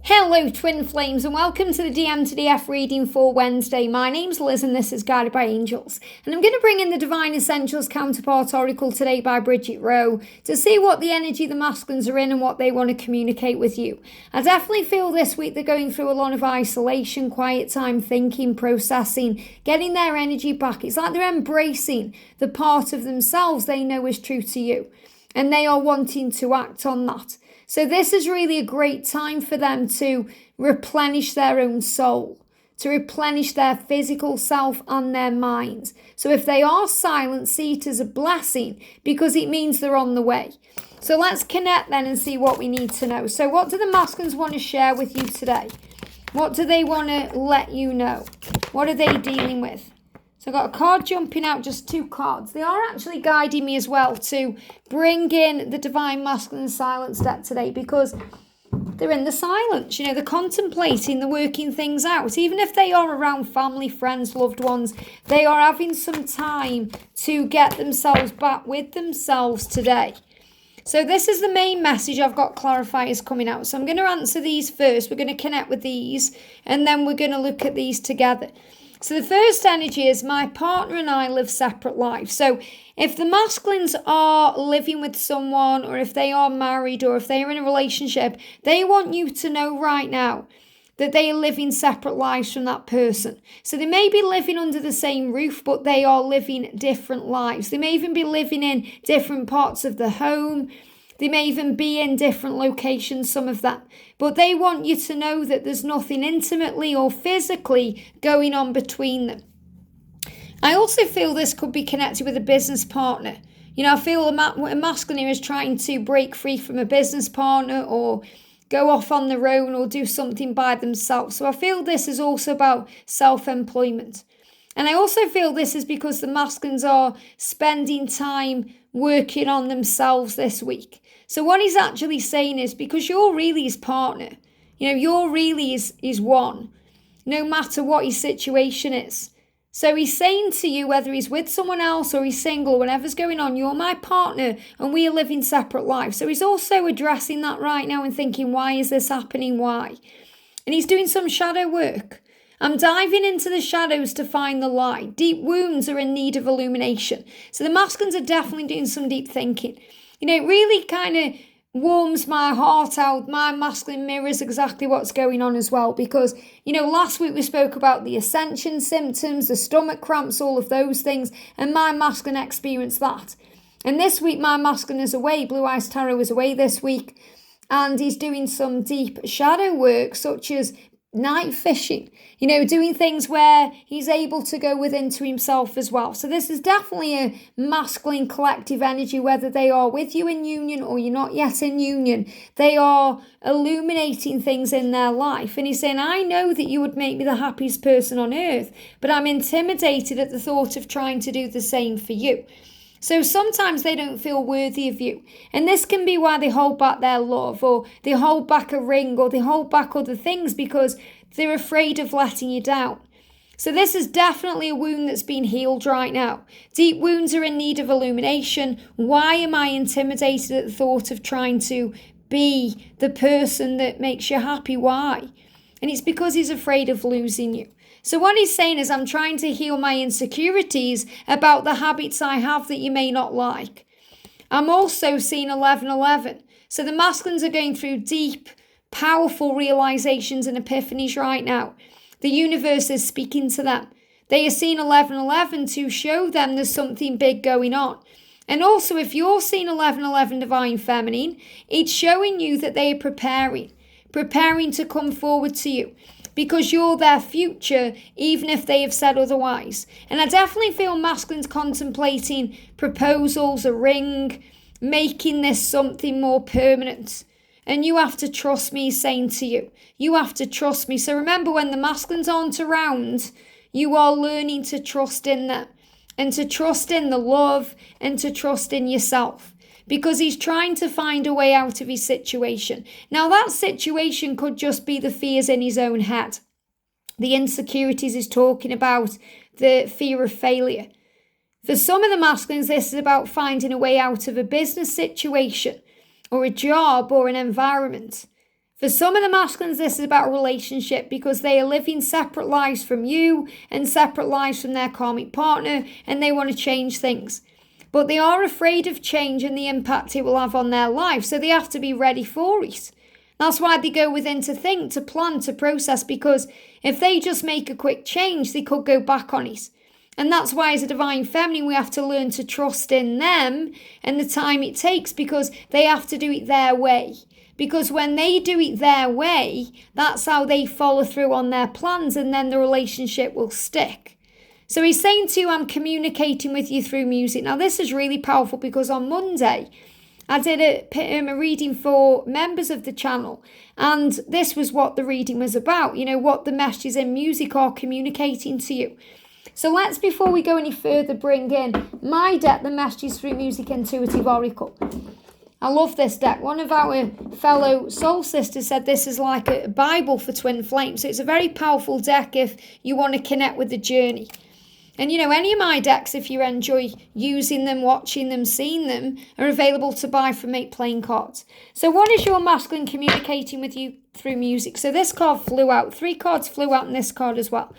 Hello Twin Flames and welcome to the DM to DF reading for Wednesday. My name's Liz and this is Guided by Angels. And I'm going to bring in the Divine Essentials Counterpart Oracle today by Bridget to see what the energy the masculines are in and what they want to communicate with you. I definitely feel this week they're going through a lot of isolation, quiet time, thinking, processing, getting their energy back. It's like they're embracing the part of themselves they know is true to you. And they are wanting to act on that. So this is really a great time for them to replenish their own soul, to replenish their physical self and their minds. So if they are silent, see it as a blessing because it means they're on the way. So let's connect then and see what we need to know. So what do the masculines want to share with you today? What do they want to let you know? What are they dealing with? So I've got a card jumping out, just two cards. They are actually guiding me as well to bring in the Divine Masculine Silence deck today because they're in the silence. You know, they're contemplating, they're working things out. Even if they are around family, friends, loved ones, they are having some time to get themselves back with themselves today. So this is the main message. I've got clarifiers coming out. So I'm going to answer these first. We're going to connect with these and then we're going to look at these together. So the first energy is my partner and I live separate lives. So if the masculines are living with someone or if they are married or if they are in a relationship, they want you to know right now that they are living separate lives from that person. So they may be living under the same roof, but they are living different lives. They may even be living in different parts of the home. They may even be in different locations, some of them. But they want you to know that there's nothing intimately or physically going on between them. I also feel this could be connected with a business partner. You know, I feel a masculine here is trying to break free from a business partner or go off on their own or do something by themselves. So I feel this is also about self-employment. And I also feel this is because the masculines are spending time working on themselves this week. So what he's actually saying is because you're really his partner, you know, you're really his one, no matter what his situation is. So he's saying to you, whether he's with someone else or he's single, whatever's going on, you're my partner and we are living separate lives. So he's also addressing that right now and thinking, why is this happening? Why? And he's doing some shadow work. I'm diving into the shadows to find the light. Deep wounds are in need of illumination. So the masculines are definitely doing some deep thinking. You know, it really kind of warms my heart out. My masculine mirrors exactly what's going on as well. Because, you know, last week we spoke about the ascension symptoms, the stomach cramps, all of those things. And my masculine experienced that. And this week my masculine is away. Blue Eyes Tarot is away this week. And he's doing some deep shadow work such as night fishing, you know, doing things where he's able to go within to himself as well. So this is definitely a masculine collective energy, whether they are with you in union or you're not yet in union. They are illuminating things in their life. And he's saying, I know that you would make me the happiest person on earth, but I'm intimidated at the thought of trying to do the same for you. So sometimes they don't feel worthy of you. And this can be why they hold back their love or they hold back a ring or they hold back other things because they're afraid of letting you down. So this is definitely a wound that's been healed right now. Deep wounds are in need of illumination. Why am I intimidated at the thought of trying to be the person that makes you happy? Why? And it's because he's afraid of losing you. So what he's saying is I'm trying to heal my insecurities about the habits I have that you may not like. I'm also seeing 1111. So the masculines are going through deep, powerful realizations and epiphanies right now. The universe is speaking to them. They are seeing 1111 to show them there's something big going on. And also if you're seeing 1111 Divine Feminine, it's showing you that they are preparing to come forward to you. Because you're their future, even if they have said otherwise. And I definitely feel masculines contemplating proposals, a ring, making this something more permanent. And you have to trust me, he's saying to you. You have to trust me. So remember, when the masculines aren't around, you are learning to trust in them. And to trust in the love and to trust in yourself. Because he's trying to find a way out of his situation. Now that situation could just be the fears in his own head. The insecurities he's talking about, the fear of failure. For some of the masculines, this is about finding a way out of a business situation or a job or an environment. For some of the masculines, this is about a relationship because they are living separate lives from you and separate lives from their karmic partner, and they want to change things. But they are afraid of change and the impact it will have on their life, so they have to be ready for it. That's why they go within to think, to plan, to process, because if they just make a quick change, they could go back on it. And that's why as a divine feminine, we have to learn to trust in them and the time it takes, because they have to do it their way. Because when they do it their way, that's how they follow through on their plans, and then the relationship will stick. So he's saying to you, I'm communicating with you through music. Now this is really powerful because on Monday, I did a reading for members of the channel, and this was what the reading was about, what the messages in music are communicating to you. So let's, before we go any further, bring in my deck, the Messages Through Music Intuitive Oracle. I love this deck. One of our fellow soul sisters said this is like a Bible for twin flames. So it's a very powerful deck if you want to connect with the journey. And any of my decks, if you enjoy using them, watching them, seeing them, are available to buy from Make Playing Cards. So what is your masculine communicating with you through music? So this card flew out. 3 cards flew out in this card as well.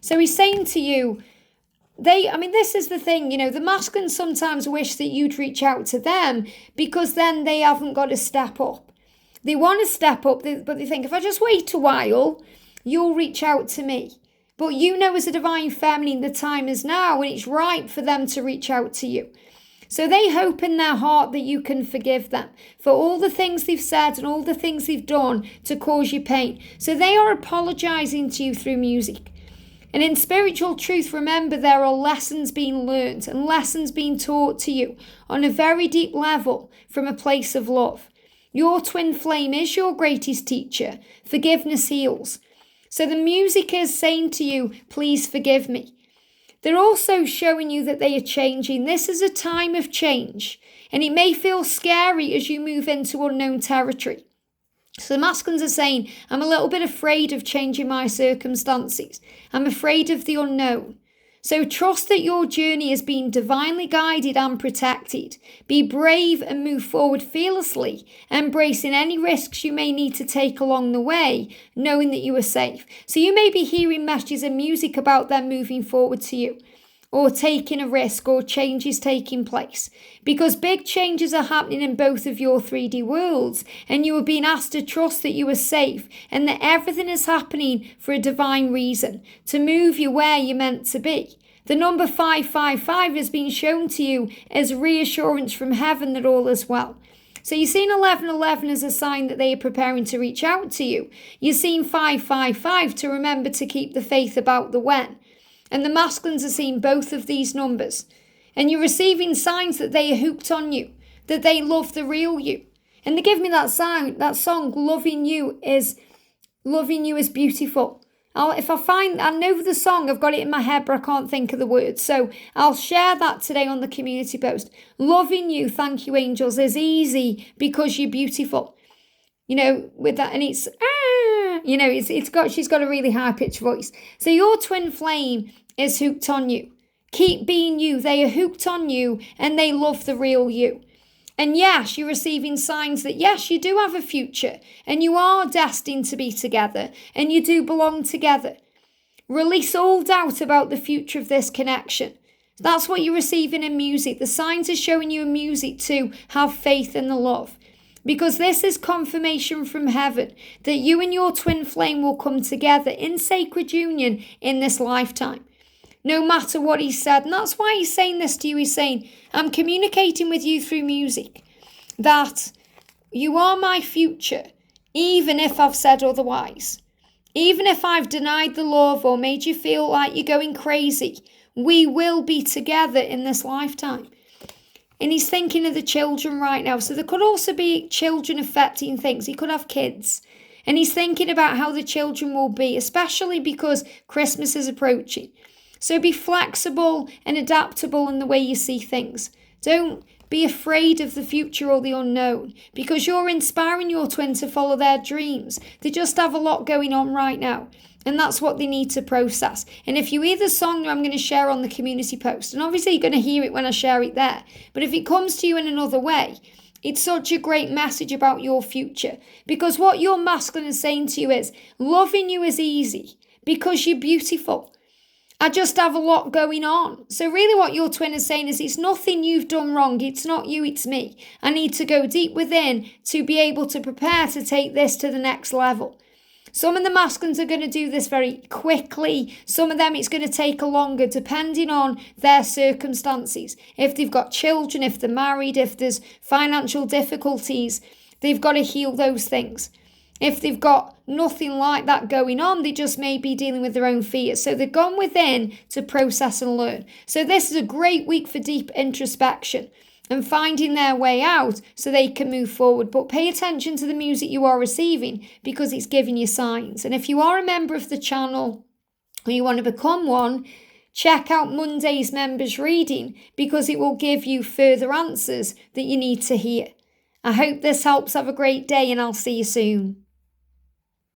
So he's saying to you, this is the thing, the masculines sometimes wish that you'd reach out to them because then they haven't got to step up. They want to step up, but they think, if I just wait a while, you'll reach out to me. But as a divine feminine, the time is now and it's right for them to reach out to you. So they hope in their heart that you can forgive them for all the things they've said and all the things they've done to cause you pain. So they are apologizing to you through music. And in spiritual truth, remember, there are lessons being learned and lessons being taught to you on a very deep level from a place of love. Your twin flame is your greatest teacher. Forgiveness heals. So the music is saying to you, please forgive me. They're also showing you that they are changing. This is a time of change, and it may feel scary as you move into unknown territory. So the masculines are saying, I'm a little bit afraid of changing my circumstances. I'm afraid of the unknown. So trust that your journey is being divinely guided and protected. Be brave and move forward fearlessly, embracing any risks you may need to take along the way, knowing that you are safe. So you may be hearing messages and music about them moving forward to you, or taking a risk, or changes taking place. Because big changes are happening in both of your 3D worlds, and you are being asked to trust that you are safe and that everything is happening for a divine reason, to move you where you're meant to be. The number 555 has been shown to you as reassurance from heaven that all is well. So you're seeing 1111 as a sign that they are preparing to reach out to you. You're seeing 555 to remember to keep the faith about the when. And the masculines are seeing both of these numbers. And you're receiving signs that they are hooked on you, that they love the real you. And they give me that song, loving you is beautiful. I know the song, I've got it in my head, but I can't think of the words. So I'll share that today on the community post. Loving you, thank you, angels, is easy because you're beautiful. With that, and it's, she's got a really high pitched voice. So your twin flame is hooked on you. Keep being you. They are hooked on you and they love the real you. And yes, you're receiving signs that yes, you do have a future and you are destined to be together and you do belong together. Release all doubt about the future of this connection. That's what you're receiving in music. The signs are showing you in music to have faith in the love. Because this is confirmation from heaven that you and your twin flame will come together in sacred union in this lifetime. No matter what he said. And that's why he's saying this to you. He's saying, I'm communicating with you through music that you are my future, even if I've said otherwise. Even if I've denied the love or made you feel like you're going crazy, we will be together in this lifetime. And he's thinking of the children right now. So there could also be children affecting things. He could have kids. And he's thinking about how the children will be, especially because Christmas is approaching. So be flexible and adaptable in the way you see things. Don't be afraid of the future or the unknown, because you're inspiring your twin to follow their dreams. They just have a lot going on right now. And that's what they need to process. And if you hear the song that I'm going to share on the community post, and obviously you're going to hear it when I share it there, but if it comes to you in another way, It's such a great message about your future, because what your masculine is saying to you is, loving you is easy because you're beautiful. I just have a lot going on. So really what your twin is saying is, it's nothing you've done wrong. It's not you, it's me. I need to go deep within to be able to prepare to take this to the next level. Some of the masculines are going to do this very quickly. Some of them it's going to take a longer, depending on their circumstances. If they've got children, if they're married, if there's financial difficulties, they've got to heal those things. If they've got nothing like that going on, they just may be dealing with their own fears. So they've gone within to process and learn. So this is a great week for deep introspection and finding their way out so they can move forward. But pay attention to the music you are receiving, because it's giving you signs. And if you are a member of the channel or you want to become one, check out Monday's members reading, because it will give you further answers that you need to hear. I hope this helps. Have a great day, and I'll see you soon.